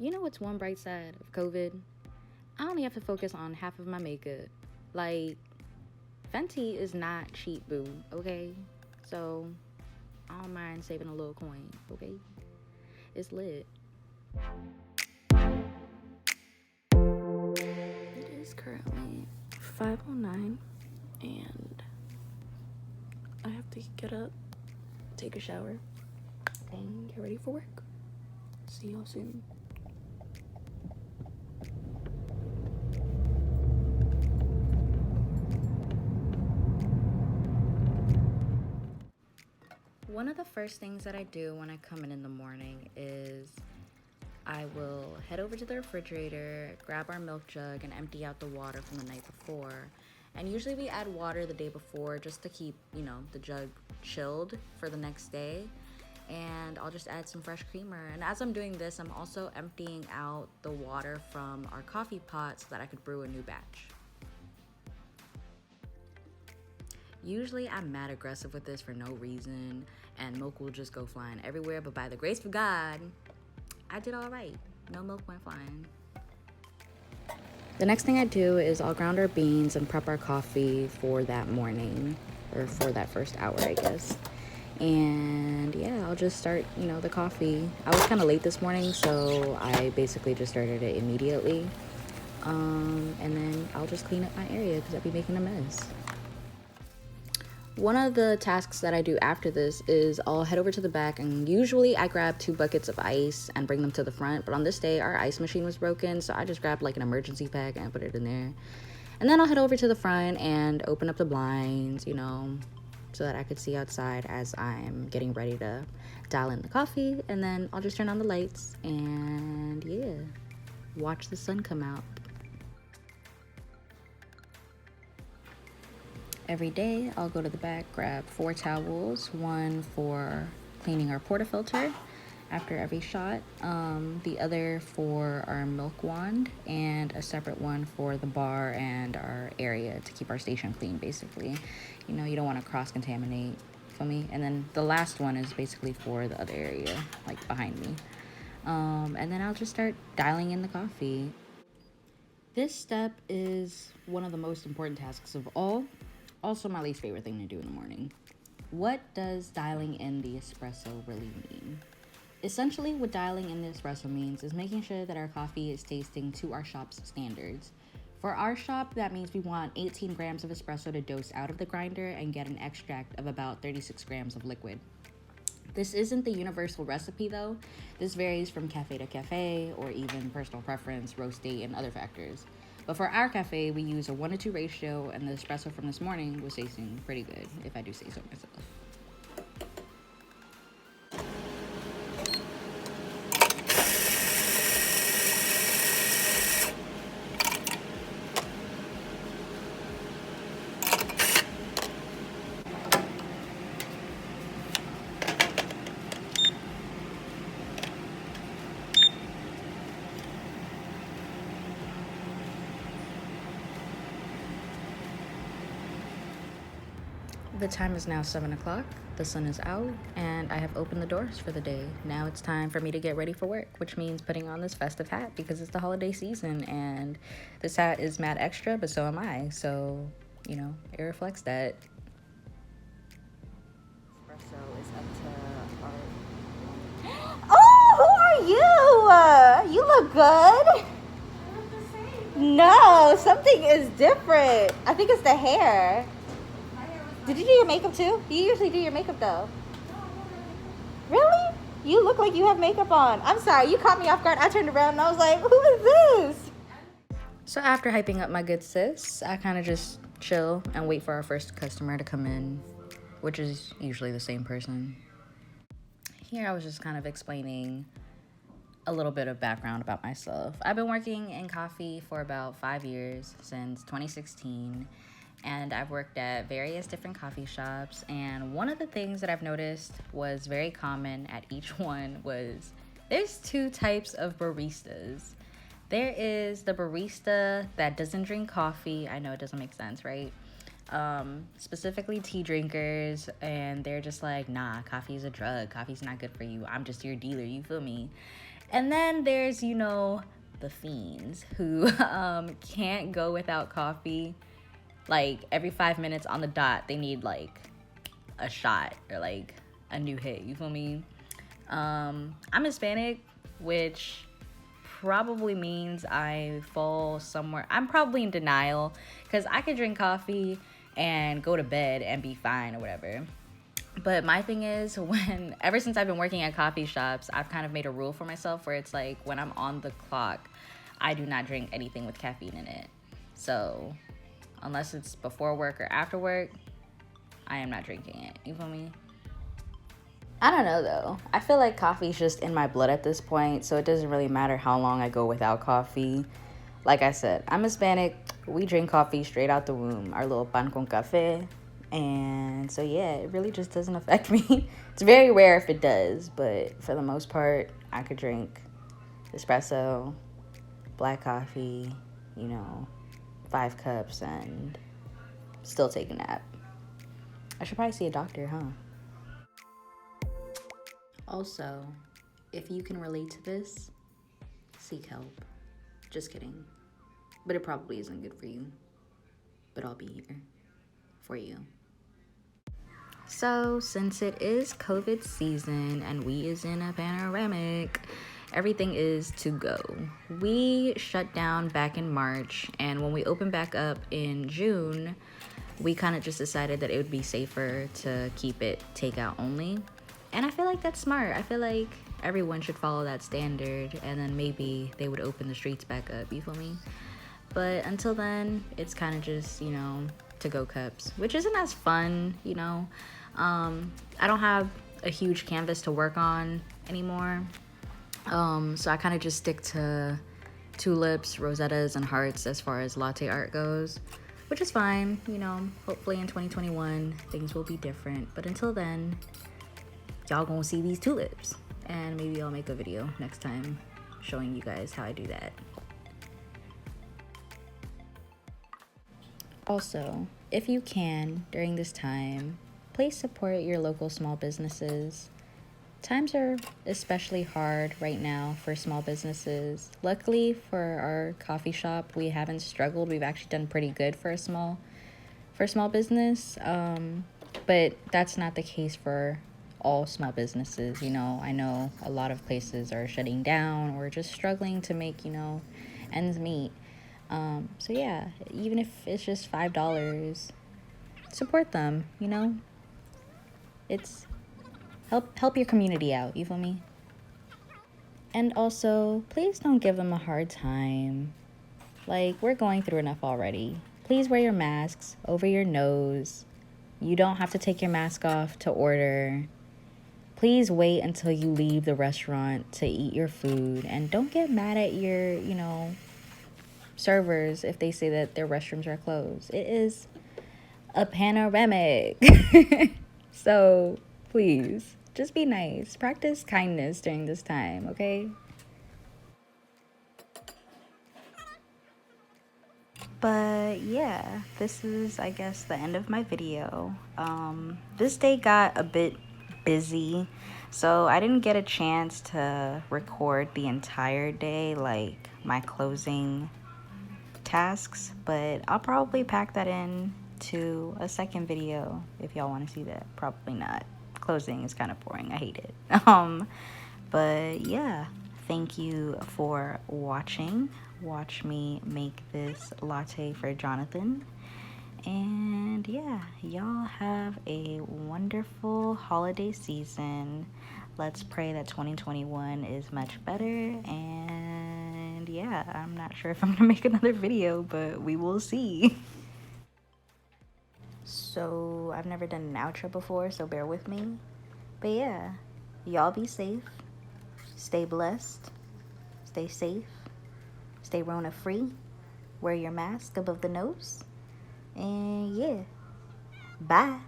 You know what's one bright side of COVID? I only have to focus on half of my makeup. Like, Fenty is not cheap, boo, okay? So, I don't mind saving a little coin, okay? It's lit. It is currently 5:09, and I have to get up, take a shower, and get ready for work. See y'all soon. One of the first things that I do when I come in the morning is I will head over to the refrigerator, grab our milk jug, and empty out the water from the night before. And usually we add water the day before just to keep, the jug chilled for the next day. And I'll just add some fresh creamer. And as I'm doing this, I'm also emptying out the water from our coffee pot so that I could brew a new batch. Usually I'm mad aggressive with this for no reason, and milk will just go flying everywhere, but by the grace of God, I did all right. No milk went flying. The next thing I do is I'll ground our beans and prep our coffee for that morning, or for that first hour, I guess. And yeah, I'll just start, the coffee. I was kind of late this morning, so I basically just started it immediately. And then I'll just clean up my area because I'd be making a mess. One of the tasks that I do after this is I'll head over to the back, and usually I grab 2 buckets of ice and bring them to the front, but on this day our ice machine was broken, so I just grabbed like an emergency pack and put it in there. And then I'll head over to the front and open up the blinds, so that I could see outside as I'm getting ready to dial in the coffee, and then I'll just turn on the lights and watch the sun come out. Every day, I'll go to the back, grab 4 towels, one for cleaning our portafilter after every shot, the other for our milk wand, and a separate one for the bar and our area to keep our station clean, basically. You don't want to cross-contaminate, feel me? And then the last one is basically for the other area, like behind me. And then I'll just start dialing in the coffee. This step is one of the most important tasks of all. Also my least favorite thing to do in the morning. What does dialing in the espresso really mean? Essentially, what dialing in the espresso means is making sure that our coffee is tasting to our shop's standards. For our shop, that means we want 18 grams of espresso to dose out of the grinder and get an extract of about 36 grams of liquid. This isn't the universal recipe though. This varies from cafe to cafe, or even personal preference, roast date, and other factors. But for our cafe, we use a 1-to-2 ratio, and the espresso from this morning was tasting pretty good, if I do say so myself. The time is now 7 o'clock, the sun is out, and I have opened the doors for the day. Now it's time for me to get ready for work, which means putting on this festive hat because it's the holiday season, and this hat is mad extra, but so am I, so, it reflects that. Espresso is up to our... Oh, who are you? You look good. No, something is different. I think it's the hair. Did you do your makeup too? You usually do your makeup though. Really? You look like you have makeup on. I'm sorry, you caught me off guard. I turned around and I was like, who is this? So after hyping up my good sis, I kind of just chill and wait for our first customer to come in, which is usually the same person. Here I was just kind of explaining a little bit of background about myself. I've been working in coffee for about 5 years, since 2016. And I've worked at various different coffee shops, and one of the things that I've noticed was very common at each one was there's 2 types of baristas. There is the barista that doesn't drink coffee. I know it doesn't make sense, right? Specifically tea drinkers, and they're just like, nah, coffee is a drug. Coffee's not good for you. I'm just your dealer, you feel me? And then there's, you know, the fiends who can't go without coffee. Like every 5 minutes on the dot, they need like a shot or like a new hit. You feel me? I'm Hispanic, which probably means I fall somewhere. I'm probably in denial because I could drink coffee and go to bed and be fine or whatever. But my thing is, ever since I've been working at coffee shops, I've kind of made a rule for myself where it's like when I'm on the clock, I do not drink anything with caffeine in it. So unless it's before work or after work, I am not drinking it. You feel me? I don't know though. I feel like coffee's just in my blood at this point, so it doesn't really matter how long I go without coffee. Like I said, I'm Hispanic. We drink coffee straight out the womb, our little pan con café. And so, yeah, it really just doesn't affect me. It's very rare if it does, but for the most part, I could drink espresso, black coffee, you know, 5 cups, and still take a nap. I should probably see a doctor, huh? Also, if you can relate to this, seek help. Just kidding. But it probably isn't good for you. But I'll be here for you. So, since it is COVID season and we is in a panoramic, everything is to go. We shut down back in March, and when we opened back up in June, we kind of just decided that it would be safer to keep it takeout only. And I feel like that's smart. I feel like everyone should follow that standard, and then maybe they would open the streets back up, you feel me? But until then, it's kind of just, you know, to-go cups, which isn't as fun, you know. I don't have a huge canvas to work on anymore. So I kind of just stick to tulips, rosettas, and hearts as far as latte art goes, which is fine, you know. Hopefully in 2021, things will be different. But until then, y'all gonna see these tulips. And maybe I'll make a video next time showing you guys how I do that. Also, if you can, during this time, please support your local small businesses. Times are especially hard right now for small businesses. Luckily for our coffee shop, we haven't struggled. We've actually done pretty good for small business. But that's not the case for all small businesses. You know, I know a lot of places are shutting down or just struggling to make, you know, ends meet. So yeah, even if it's just $5, support them, you know. It's help your community out, you feel me? And also, please don't give them a hard time. Like, we're going through enough already. Please wear your masks over your nose. You don't have to take your mask off to order. Please wait until you leave the restaurant to eat your food, and don't get mad at your, you know, servers if they say that their restrooms are closed. It is a panoramic. So please just be nice. Practice kindness during this time, okay? But yeah, this is, I guess, the end of my video. This day got a bit busy, so I didn't get a chance to record the entire day, like my closing tasks, but I'll probably pack that in to a second video if y'all want to see that. Probably not. Closing is kind of boring. I hate it. But yeah, thank you for watching. Watch me make this latte for Jonathan. And yeah, y'all have a wonderful holiday season. Let's pray that 2021 is much better. And yeah, I'm not sure if I'm gonna make another video, but we will see. So I've never done an outro before, so bear with me. But yeah, y'all be safe, stay blessed, stay safe, stay Rona free, wear your mask above the nose, and yeah, bye.